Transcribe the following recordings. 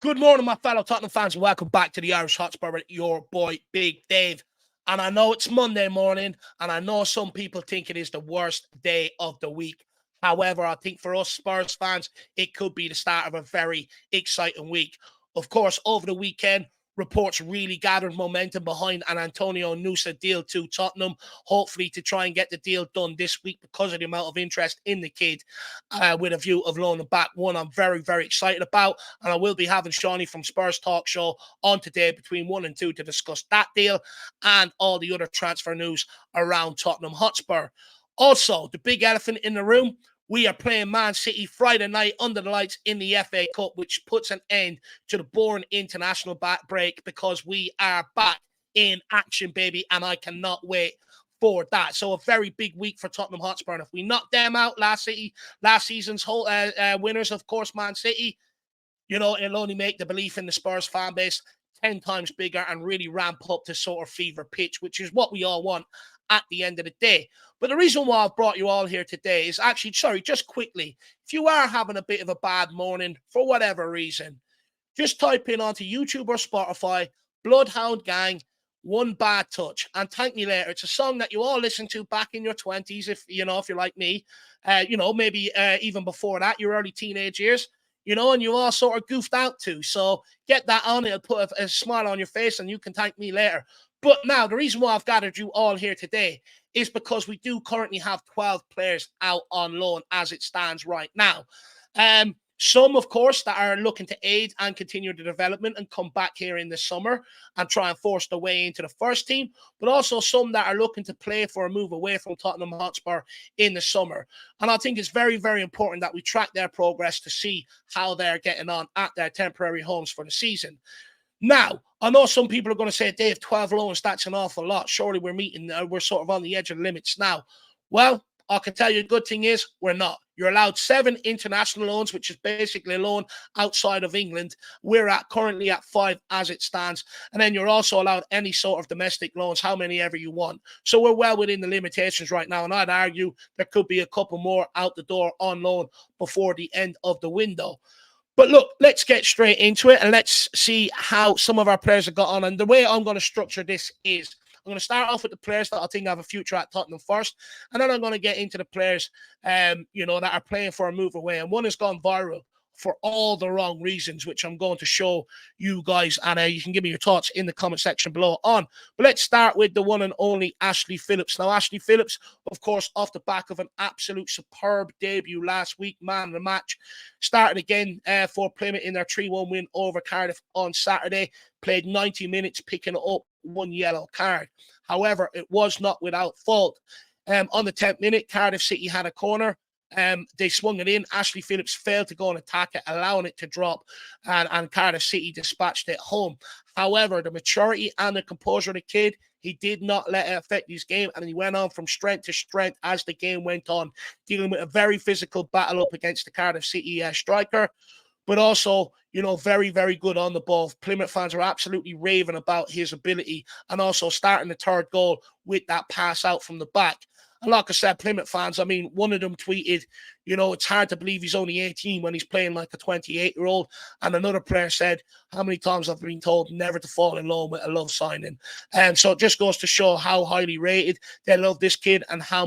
Good morning, my fellow Tottenham fans, and welcome back to the Irish Hotspur with your boy, Big Dave. And I know it's Monday morning, and I know some people think it is the worst day of the week. However, I think for us Spurs fans, it could be the start of a very exciting week. Of course, over the weekend, reports really gathered momentum behind an Antonio Nusa deal to Tottenham, hopefully to try and get the deal done this week because of the amount of interest in the kid, with a view of loaning back. One I'm very, very excited about, and I will be having Shawnee from Spurs Talk Show on today between 1 and 2 to discuss that deal and all the other transfer news around Tottenham Hotspur. Also, the big elephant in the room, we are playing Man City Friday night under the lights in the FA Cup, which puts an end to the boring international break because we are back in action, baby, and I cannot wait for that. So a very big week for Tottenham Hotspur. And if we knock them out, last season's whole winners, of course, Man City, it'll only make the belief in the Spurs fan base 10 times bigger and really ramp up to sort of fever pitch, which is what we all want at the end of the day. But the reason why I've brought you all here today is actually, just quickly, if you are having a bit of a bad morning for whatever reason, just type in onto YouTube or Spotify, Bloodhound Gang, One Bad Touch, and thank me later. It's a song that you all listened to back in your 20s, if you're like me, maybe even before that, your early teenage years, and you all sort of goofed out to. So get that on, it'll put a smile on your face, and you can thank me later. But now, the reason why I've gathered you all here today is because we do currently have 12 players out on loan as it stands right now. Some, of course, that are looking to aid and continue the development and come back here in the summer and try and force their way into the first team, but also some that are looking to play for a move away from Tottenham Hotspur in the summer. And I think it's very, very important that we track their progress to see how they're getting on at their temporary homes for the season. Now, I know some people are going to say, Dave, 12 loans, that's an awful lot. Surely we're sort of on the edge of the limits now. Well, I can tell you the good thing is we're not. You're allowed 7 international loans, which is basically a loan outside of England. We're currently at 5 as it stands. And then you're also allowed any sort of domestic loans, how many ever you want. So we're well within the limitations right now. And I'd argue there could be a couple more out the door on loan before the end of the window. But look, let's get straight into it and let's see how some of our players have got on. And the way I'm going to structure this is I'm going to start off with the players that I think have a future at Tottenham first, and then I'm going to get into the players, that are playing for a move away. And one has gone viral for all the wrong reasons, which I'm going to show you guys, and you can give me your thoughts in the comment section below on. But let's start with the one and only Ashley Phillips. Now, Ashley Phillips, of course, off the back of an absolute superb debut last week, man of the match, started again for Plymouth in their 3-1 win over Cardiff on Saturday, played 90 minutes, picking up 1 yellow card. However, it was not without fault. On the 10th minute, Cardiff City had a corner. They swung it in. Ashley Phillips failed to go and attack it, allowing it to drop, and Cardiff City dispatched it home. However, the maturity and the composure of the kid, he did not let it affect his game, and he went on from strength to strength as the game went on, dealing with a very physical battle up against the Cardiff City striker. But also, very, very good on the ball. Plymouth fans are absolutely raving about his ability, and also starting the third goal with that pass out from the back. And like I said, Plymouth fans, I mean, one of them tweeted, it's hard to believe he's only 18 when he's playing like a 28-year-old. And another player said, how many times I've been told never to fall in love with a love signing. And so it just goes to show how highly rated they love this kid and how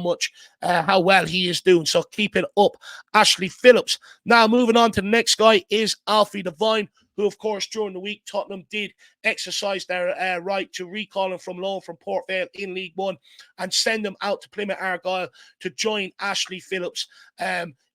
well he is doing. So keep it up, Ashley Phillips. Now, moving on to the next guy is Alfie Dein, who, of course, during the week, Tottenham did exercise their right to recall him from loan from Port Vale in League One and send him out to Plymouth Argyle to join Ashley Phillips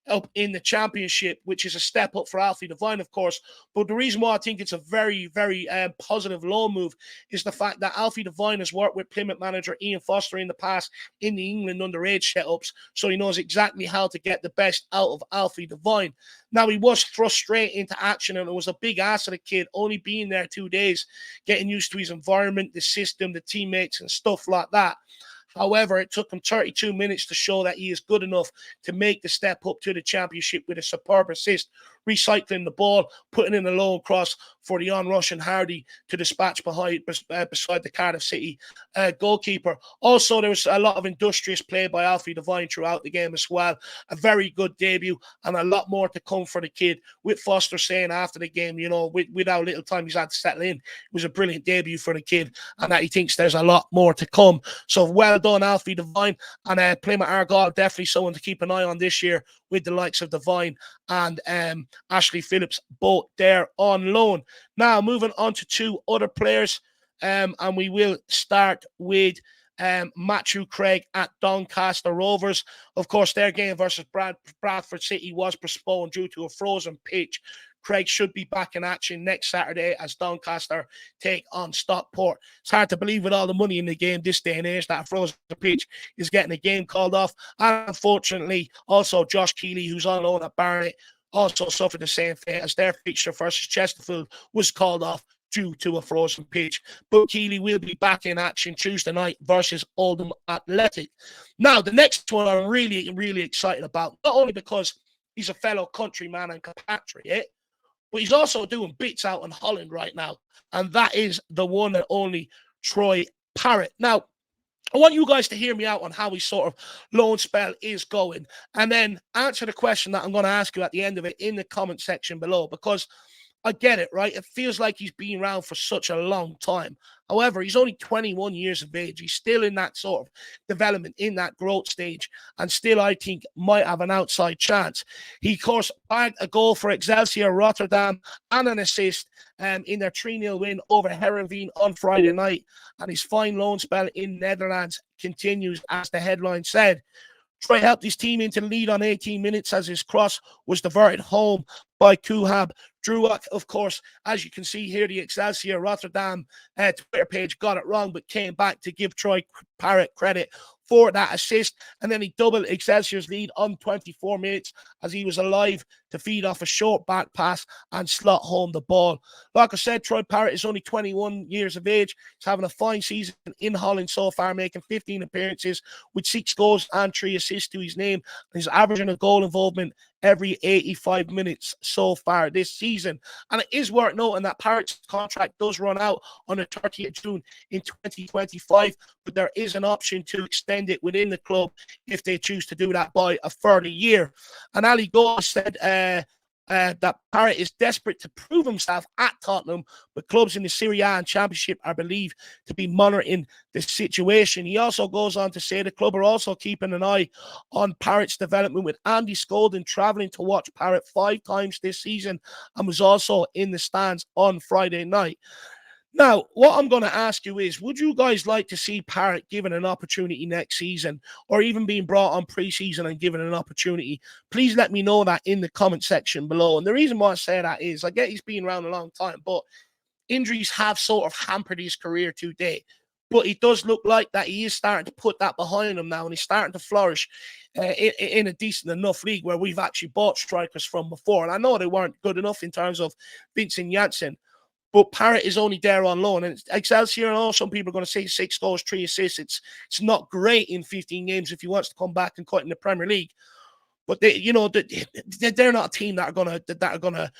up in the Championship, which is a step up for Alfie Dein, of course. But the reason why I think it's a very, very positive loan move is the fact that Alfie Dein has worked with Plymouth manager Ian Foster in the past in the England underage setups, so he knows exactly how to get the best out of Alfie Dein. Now, he was thrust straight into action, and it was a big ask of the kid, only being there 2 days, getting used to his environment, the system, the teammates, and stuff like that. However, it took him 32 minutes to show that he is good enough to make the step up to the Championship with a superb assist recycling the ball, putting in a low cross for the onrush and Hardy to dispatch beside the Cardiff City goalkeeper. Also, there was a lot of industrious play by Alfie Dein throughout the game as well. A very good debut and a lot more to come for the kid. With Foster saying after the game, with how little time he's had to settle in, it was a brilliant debut for the kid and that he thinks there's a lot more to come. So well done, Alfie Dein. And Plymouth Argyle, definitely someone to keep an eye on this year with the likes of Dein and Ashley Phillips, both there on loan. Now, moving on to two other players, and we will start with Matthew Craig at Doncaster Rovers. Of course, their game versus Bradford City was postponed due to a frozen pitch. Craig should be back in action next Saturday as Doncaster take on Stockport. It's hard to believe with all the money in the game this day and age that a frozen pitch is getting a game called off. And unfortunately, also Josh Keeley, who's on loan at Parrott, also suffered the same fate as their fixture versus Chesterfield was called off due to a frozen pitch. But Keeley will be back in action Tuesday night versus Oldham Athletic. Now, the next one I'm really, really excited about, not only because he's a fellow countryman and compatriot, but he's also doing bits out in Holland right now, and that is the one and only Troy Parrott. Now, I want you guys to hear me out on how his sort of loan spell is going, and then answer the question that I'm going to ask you at the end of it in the comment section below, because I get it, right? It feels like he's been around for such a long time. However, he's only 21 years of age. He's still in that sort of development, in that growth stage, and still, I think, might have an outside chance. He, of course, bagged a goal for Excelsior Rotterdam and an assist in their 3-0 win over Heerenveen on Friday night. And his fine loan spell in Netherlands continues, as the headline said. Troy helped his team into the lead on 18 minutes as his cross was diverted home by Kuhab. Druak, of course, as you can see here, the Excelsior Rotterdam Twitter page got it wrong, but came back to give Troy Parrott credit for that assist. And then he doubled Excelsior's lead on 24 minutes as he was alive to feed off a short back pass and slot home the ball. Like I said, Troy Parrott is only 21 years of age. He's having a fine season in Holland so far, making 15 appearances with 6 goals and 3 assists to his name. He's averaging a goal involvement every 85 minutes so far this season. And it is worth noting that Parrott's contract does run out on the 30th of June in 2025, but there is an option to extend it within the club if they choose to do that by a further year. And Ali Gold said that Parrott is desperate to prove himself at Tottenham, but clubs in the Serie A and Championship are believed to be monitoring the situation. He also goes on to say the club are also keeping an eye on Parrott's development, with Andy Skolden travelling to watch Parrott 5 times this season and was also in the stands on Friday night. Now, what I'm going to ask you is, would you guys like to see Parrott given an opportunity next season, or even being brought on pre-season and given an opportunity? Please let me know that in the comment section below. And the reason why I say that is, I get he's been around a long time, but injuries have sort of hampered his career today. But it does look like that he is starting to put that behind him now, and he's starting to flourish in a decent enough league where we've actually bought strikers from before. And I know they weren't good enough in terms of Vincent Janssen, but Parrott is only there on loan. And Excelsior, I know some people are going to say 6 goals, 3 assists. It's not great in 15 games if he wants to come back and cut in the Premier League. But they're not a team that are gonna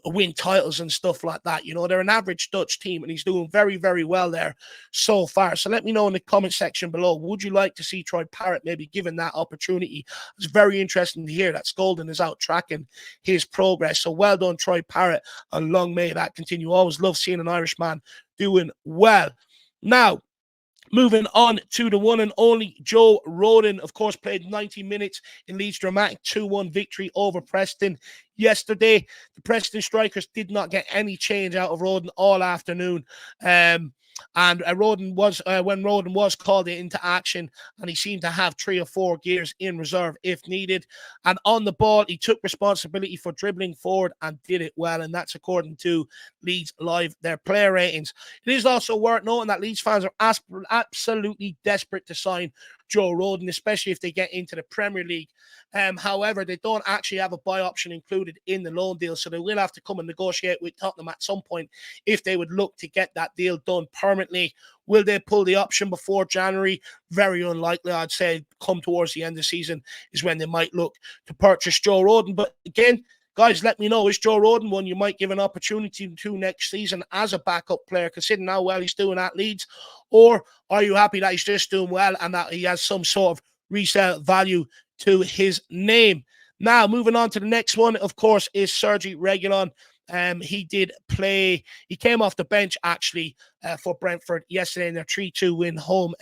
win titles and stuff like that. They're an average Dutch team, and he's doing very, very well there so far. So let me know in the comment section below. Would you like to see Troy Parrott maybe given that opportunity? It's very interesting to hear that Skolden is out tracking his progress. So well done, Troy Parrott, and long may that continue. Always love seeing an Irishman doing well. Now, moving on to the one and only Joe Roeder, of course, played 90 minutes in Leeds' dramatic 2-1 victory over Preston yesterday. The Preston strikers did not get any change out of Roeder all afternoon. And when Roeder was called into action, and he seemed to have 3 or 4 gears in reserve if needed. And on the ball, he took responsibility for dribbling forward and did it well. And that's according to Leeds Live, their player ratings. It is also worth noting that Leeds fans are absolutely desperate to sign Joe Roeder, especially if they get into the Premier League. However, they don't actually have a buy option included in the loan deal, so they will have to come and negotiate with Tottenham at some point if they would look to get that deal done permanently. Will they pull the option before January? Very unlikely. I'd say come towards the end of the season is when they might look to purchase Joe Roeder. But again, Guys, let me know, is Joe Roden one you might give an opportunity to next season as a backup player, considering how well he's doing at Leeds? Or are you happy that he's just doing well and that he has some sort of resale value to his name? Now, moving on to the next one, of course, is Sergey Regulon. He did play. He came off the bench actually for Brentford yesterday in their 3-2 win home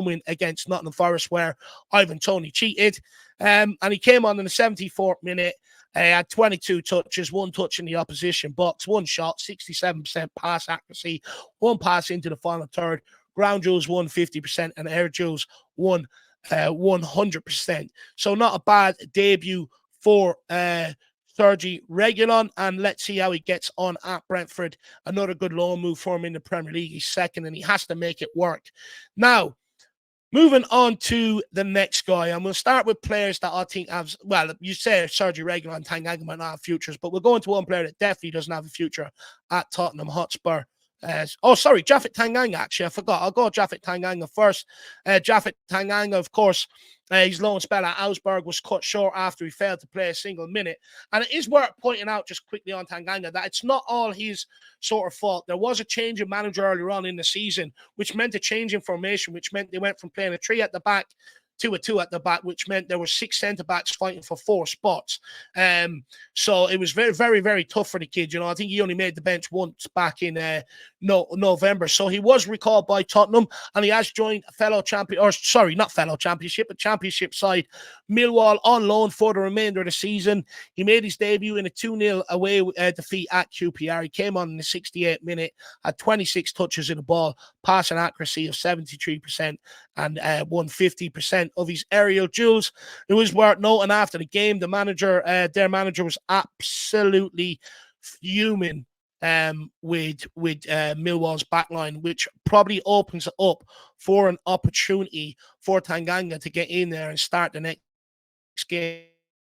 win against Nottingham Forest, where Ivan Toney cheated. And he came on in the 74th minute. Had 22 touches, 1 touch in the opposition box, 1 shot, 67% pass accuracy, 1 pass into the final third. Ground duels won 50%, and air duels won 100%. So not a bad debut for Sergey Regulon, and let's see how he gets on at Brentford. Another good loan move for him in the Premier League. He's second, and he has to make it work. Now, moving on to the next guy, and we'll start with players that I think have, well, you say Sergey Regulon and Tanganga might not have futures, but we'll go into one player that definitely doesn't have a future at Tottenham Hotspur. Japhet Tanganga, actually, I forgot. I'll go Japhet Tanganga first. Japhet Tanganga, of course, his loan spell at Augsburg was cut short after he failed to play a single minute. And it is worth pointing out just quickly on Tanganga that it's not all his sort of fault. There was a change of manager earlier on in the season, which meant a change in formation, which meant they went from playing a 3 at the back to a 2 at the back, which meant there were 6 centre-backs fighting for 4 spots. So it was very, very, very tough for the kid. You know, I think he only made the bench once back in November. So he was recalled by Tottenham, and he has joined championship side Millwall on loan for the remainder of the season. He made his debut in a 2-0 away defeat at QPR. He came on in the 68th minute, had 26 touches in the ball, passing accuracy of 73%, and won 50% of his aerial duels. It was worth noting after the game, their manager was absolutely fuming with Millwall's backline, which probably opens it up for an opportunity for Tanganga to get in there and start the next game.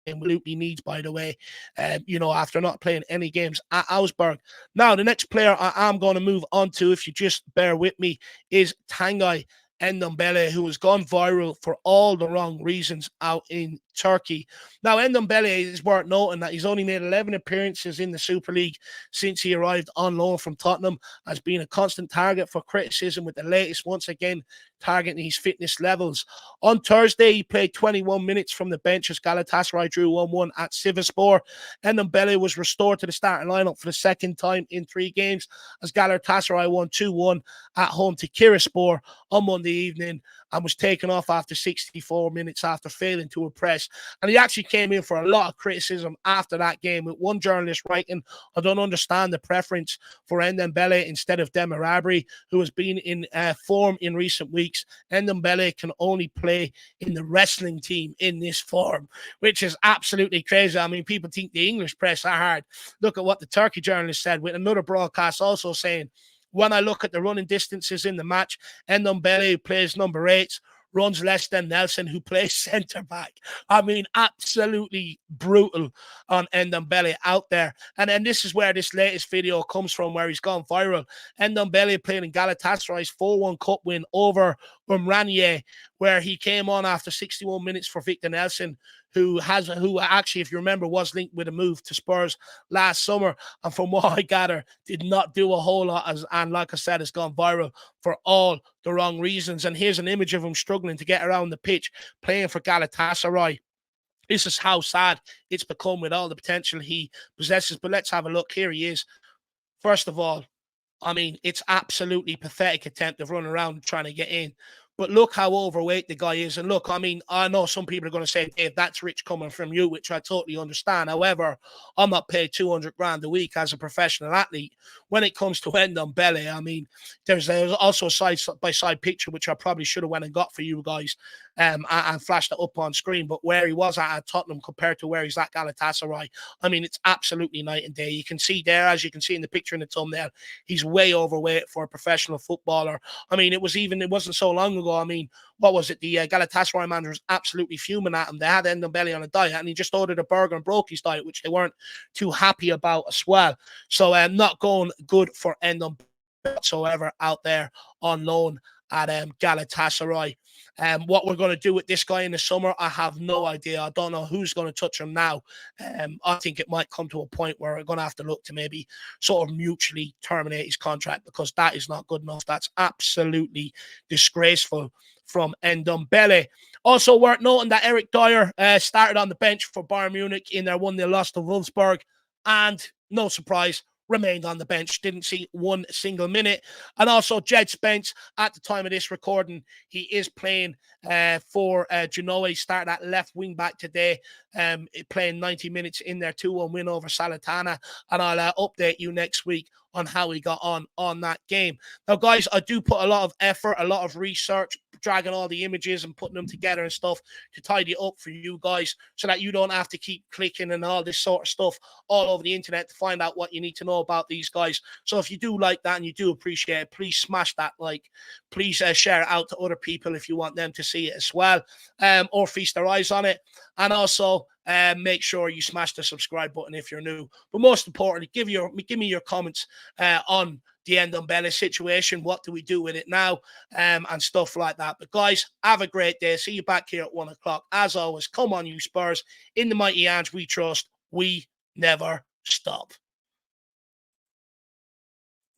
Absolutely needs, by the way, after not playing any games at Augsburg. Now, the next player I am going to move on to, if you just bear with me, is Tanguy Ndombele, who has gone viral for all the wrong reasons out in Turkey. Now, Ndombele is worth noting that he's only made 11 appearances in the Super League since he arrived on loan from Tottenham, has been a constant target for criticism, with the latest once again targeting his fitness levels. On Thursday, he played 21 minutes from the bench as Galatasaray drew 1-1 at Sivasspor. Ndombele was restored to the starting lineup for the second time in 3 games as Galatasaray won 2-1 at home to Kiraspor on Monday evening, and was taken off after 64 minutes after failing to impress. And he actually came in for a lot of criticism after that game, with one journalist writing, "I don't understand the preference for Ndombele instead of Demirabri, who has been in form in recent weeks. Ndombele can only play in the wrestling team in this form," which is absolutely crazy. I mean, people think the English press are hard. Look at what the Turkey journalist said, with another broadcast also saying, "When I look at the running distances in the match, Ndombele, who plays number 8, runs less than Nelson, who plays centre-back." I mean, absolutely brutal on Ndombele out there. And then this is where this latest video comes from, where he's gone viral. Ndombele played in Galatasaray's 4-1 cup win over Umraniye, where he came on after 61 minutes for Victor Nelson, who actually, if you remember, was linked with a move to Spurs last summer. And from what I gather, did not do a whole lot, and like I said, has gone viral for all the wrong reasons. And here's an image of him struggling to get around the pitch, playing for Galatasaray. This is how sad it's become with all the potential he possesses. But let's have a look. Here he is. First of all, I mean, it's absolutely pathetic attempt of running around trying to get in. But look how overweight the guy is. And look, I mean, I know some people are going to say, "Dave, that's rich coming from you," which I totally understand. However, I'm not paid 200 grand a week as a professional athlete. When it comes to Ndombele, I mean, there's also a side-by-side picture, which I probably should have went and got for you guys and flashed it up on screen. But where he was at Tottenham compared to where he's at Galatasaray, I mean, it's absolutely night and day. You can see there, as you can see in the picture in the thumbnail, he's way overweight for a professional footballer. I mean, it wasn't so long ago. I mean, what was it? The Galatasaray manager was absolutely fuming at him. They had Ndombele on a diet, and he just ordered a burger and broke his diet, which they weren't too happy about as well. So not going good for Ndombele whatsoever out there on loan at Galatasaray. What we're going to do with this guy in the summer, I have no idea. I don't know who's going to touch him now. I think it might come to a point where we're going to have to look to maybe sort of mutually terminate his contract, because that is not good enough. That's absolutely disgraceful from Ndombele. Also worth noting that Eric Dyer started on the bench for Bayern Munich in their 1-0 loss to Wolfsburg, and no surprise, remained on the bench, didn't see one single minute. And also Jed Spence, at the time of this recording, he is playing for Genoa. He started at left wing back today, playing 90 minutes in their 2-1 win over Salernitana, and I'll update you next week on how he got on that game. Now, guys, I do put a lot of effort, a lot of research, dragging all the images and putting them together and stuff to tidy up for you guys, so that you don't have to keep clicking and all this sort of stuff all over the internet to find out what you need to know about these guys. So if you do like that and you do appreciate it, please smash that like. Please share it out to other people if you want them to see it as well, or feast their eyes on it. And also make sure you smash the subscribe button if you're new. But most importantly, give me your comments on the Ndombele situation. What do we do with it now? And stuff like that. But guys, have a great day. See you back here at 1 o'clock. As always, come on, you Spurs. In the mighty hands we trust. We never stop.